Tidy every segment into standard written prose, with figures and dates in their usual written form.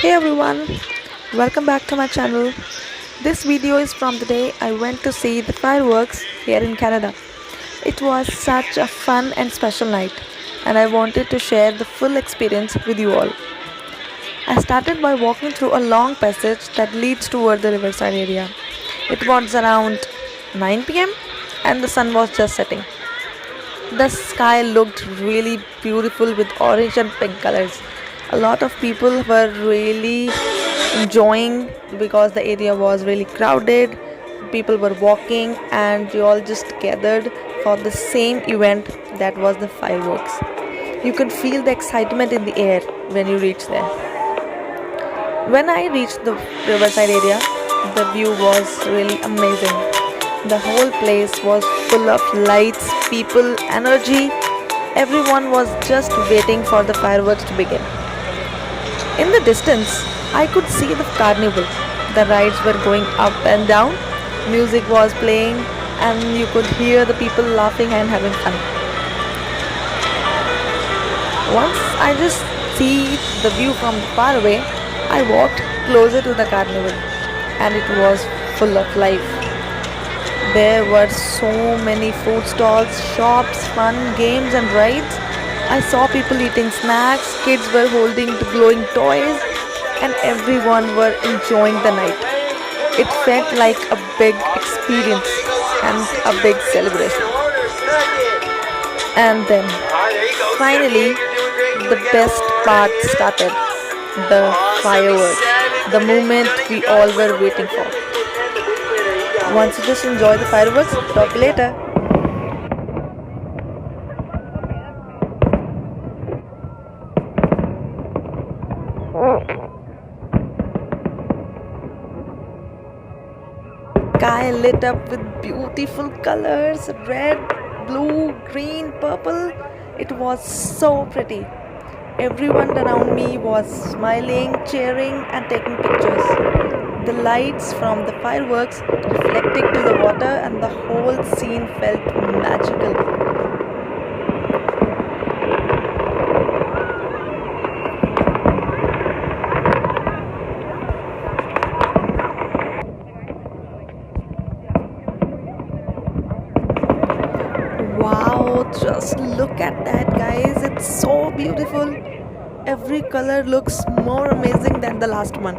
Hey everyone, welcome back to my channel. This video is from the day I went to see the fireworks here in Canada. It was such a fun and special night, and I wanted to share the full experience with you all. I started by walking through a long passage that leads toward the Riverside area. It was around 9 p.m. and the sun was just setting. The sky looked really beautiful with orange and pink colors. A lot of people were really enjoying because the area was really crowded. People were walking and we all just gathered for the same event that was the fireworks. You could feel the excitement in the air when you reach there. When I reached the riverside area, the view was really amazing. The whole place was full of lights, people, energy. Everyone was just waiting for the fireworks to begin. In the distance, I could see the carnival. The rides were going up and down, music was playing, and you could hear the people laughing and having fun. Once I just see the view from far away, I walked closer to the carnival and it was full of life. There were so many food stalls, shops, fun, games and rides. I saw people eating snacks, kids were holding the glowing toys and everyone were enjoying the night. It felt like a big experience and a big celebration. And then finally the best part started. The fireworks, the moment we all were waiting for. Once you just enjoy the fireworks, talk later. Sky lit up with beautiful colors, red, blue, green, purple. It was so pretty. Everyone around me was smiling, cheering, and taking pictures. The lights from the fireworks reflecting to the water, and the whole scene felt magical. Wow, just look at that, guys. It's so beautiful. Every color looks more amazing than the last one.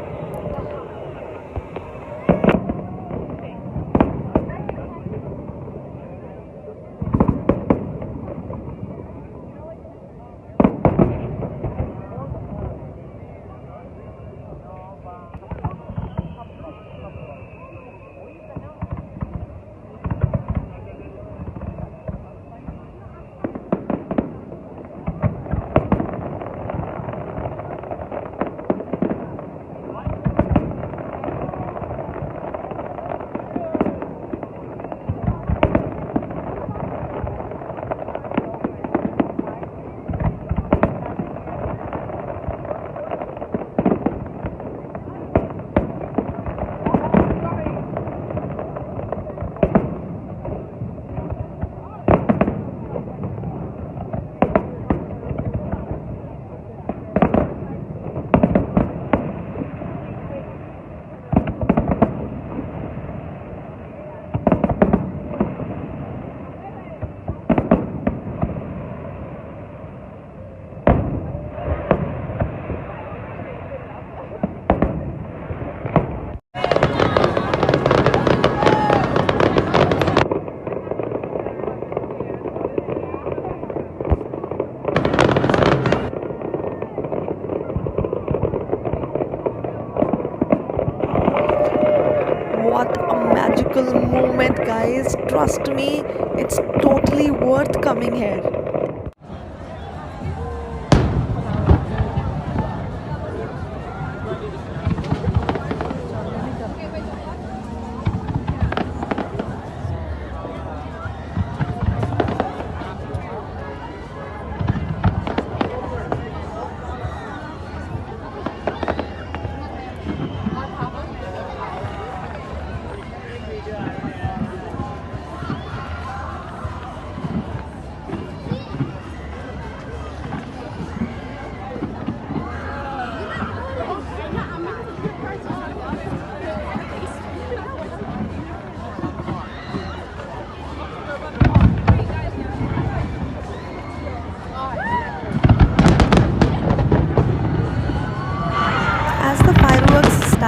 What a magical moment, guys. Trust me, it's totally worth coming here.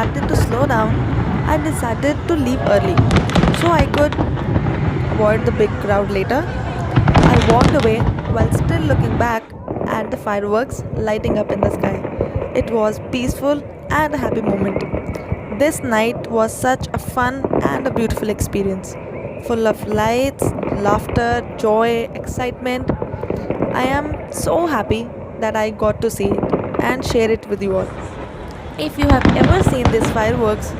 started to slow down, I decided to leave early so I could avoid the big crowd later. I walked away while still looking back at the fireworks lighting up in the sky. It was peaceful and a happy moment. This night was such a fun and a beautiful experience, full of lights, laughter, joy, excitement. I am so happy that I got to see it and share it with you all. If you have ever seen these fireworks,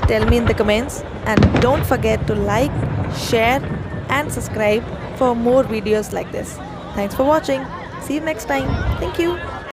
tell me in the comments, and don't forget to like, share and subscribe for more videos like this. Thanks for watching. See you next time. Thank you.